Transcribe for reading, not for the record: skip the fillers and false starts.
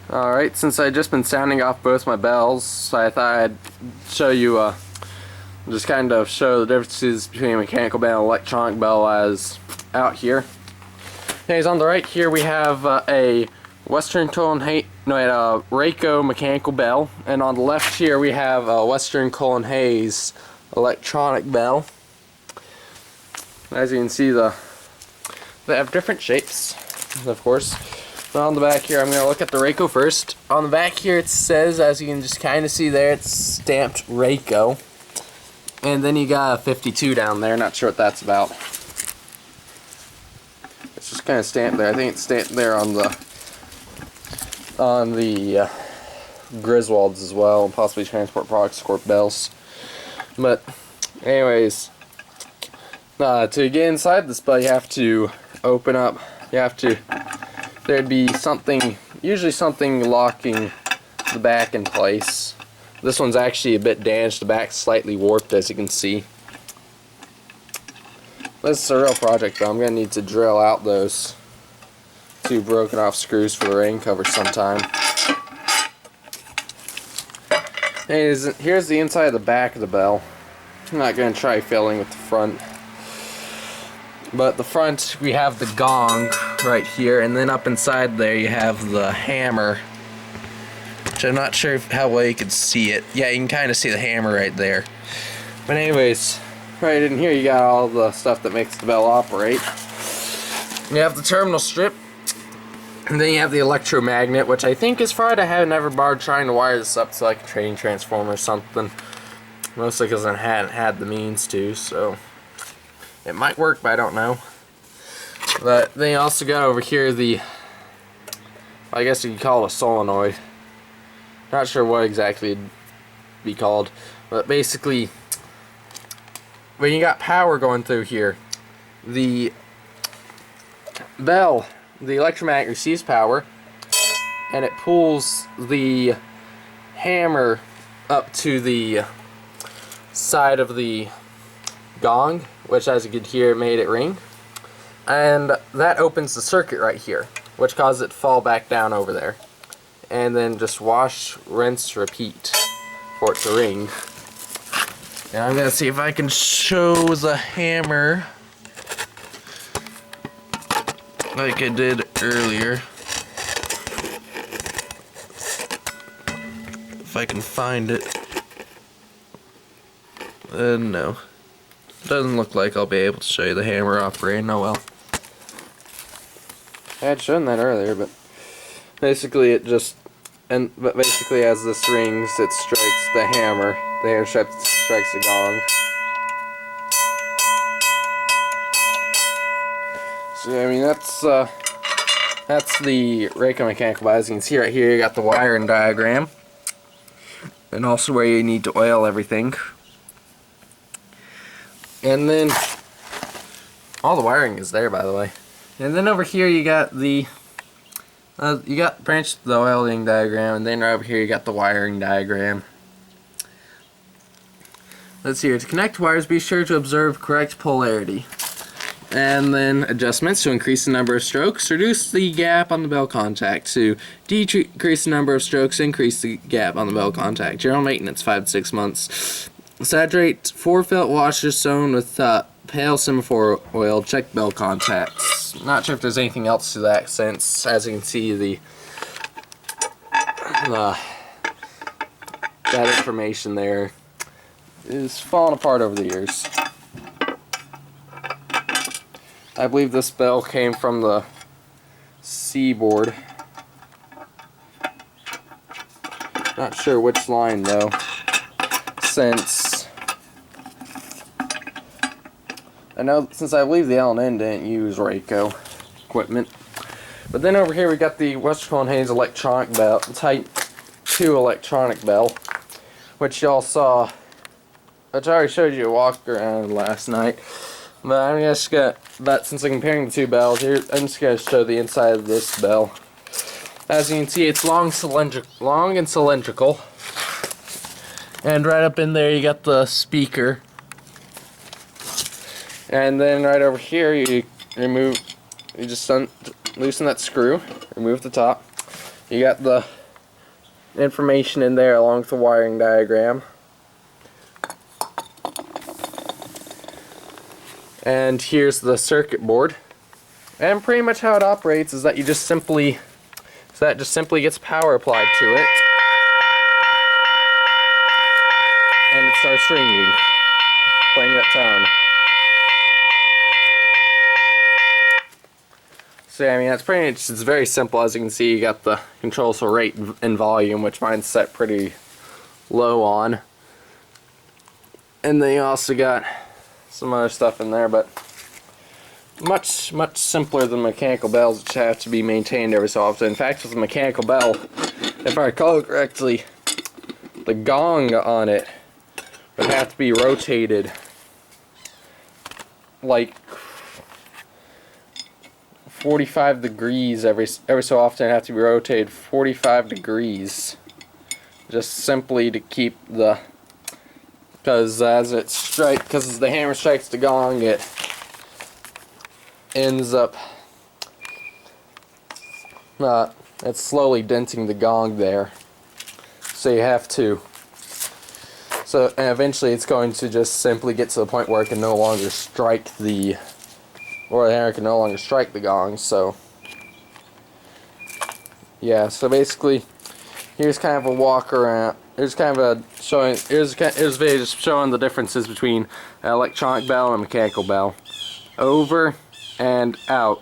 Alright, since I've just been sounding off both my bells, I thought I'd show you, just kind of show the differences between a mechanical bell and electronic bell as out here. Anyways, on the right here we have a Western RACO mechanical bell, and on the left here we have a Western Hayes electronic bell. As you can see, they have different shapes, of course. But on the back here, I'm going to look at the RACO first. On the back here it says, as you can just kind of see there, it's stamped RACO. And then you got a 52 down there, not sure what that's about. It's just kind of stamped there. I think it's stamped there on the Griswolds as well, and possibly Transport Products Corp bells. But anyways, to get inside this bell, you have to open up. There'd be something, usually something locking the back in place. This one's actually a bit damaged. The back's slightly warped, as you can see. This is a real project, though. I'm going to need to drill out those two broken off screws for the rain cover sometime. Here's the inside of the back of the bell. I'm not going to try filling with the front. But the front, we have the gong right here, and then up inside there you have the hammer, which I'm not sure how well you can see it. Yeah, you can kind of see the hammer right there. But anyways, right in here you got all the stuff that makes the bell operate. You have the terminal strip, and then you have the electromagnet, which I think is fried. I haven't ever bothered trying to wire this up to like a train transformer or something, mostly because I hadn't had the means to, so it might work, but I don't know. But then you also got over here I guess you could call it a solenoid. Not sure what exactly it'd be called, but basically, when you got power going through here, the bell, the electromagnet receives power, and it pulls the hammer up to the side of the gong, which, as you could hear, made it ring, and that opens the circuit right here, which causes it to fall back down over there, and then just wash, rinse, repeat for it to ring. And I'm gonna see if I can show the hammer like I did earlier, if I can find it. No. Doesn't look like I'll be able to show you the hammer operating. Oh well. I had shown that earlier, but basically as this rings, it strikes the hammer. The hammer strikes the gong. So yeah, I mean that's the RACO mechanical bell. As you can see right here, you got the wiring diagram, and also where you need to oil everything. And then all the wiring is there, by the way. And then over here you got the branch the oiling diagram, and then right over here you got the wiring diagram. Let's see here. To connect wires, be sure to observe correct polarity. And then adjustments: to increase the number of strokes, reduce the gap on the bell contact. To decrease the number of strokes, increase the gap on the bell contact. General maintenance, 5 to 6 months. Saturate 4 felt washers sewn with pale semaphore oil. Check bell contacts. Not sure if there's anything else to that, since, as you can see, that information there is falling apart over the years. I believe this bell came from the Seaboard. Not sure which line though, since I believe the L&N didn't use RACO equipment. But then over here we got the Western Hayes electronic bell, Type 2 electronic bell, which y'all saw, which I already showed you a walk around last night. But since I'm comparing the two bells here, I'm just going to show the inside of this bell. As you can see, it's long and cylindrical. And right up in there you got the speaker. And then right over here you just loosen that screw, remove the top. You got the information in there along with the wiring diagram. And here's the circuit board. And pretty much how it operates is that you just simply, just simply gets power applied to it. And it starts ringing, playing that tone. So yeah, I mean, that's pretty much, it's very simple. As you can see, you got the controls for rate and volume, which mine's set pretty low on. And then you also got some other stuff in there, but much simpler than mechanical bells, which have to be maintained every so often. In fact, with a mechanical bell, if I recall correctly, the gong on it would have to be rotated like 45 degrees every so often. It'd have to be rotated 45 degrees, just simply to keep the, because as the hammer strikes the gong, it ends up it's slowly denting the gong there. So you have to, and eventually it's going to just simply get to the point where it can no longer strike the hammer can no longer strike the gong. So yeah, so basically here's kind of a walk around. Here's kind of a showing. Here's video just showing the differences between an electronic bell and a mechanical bell. Over and out.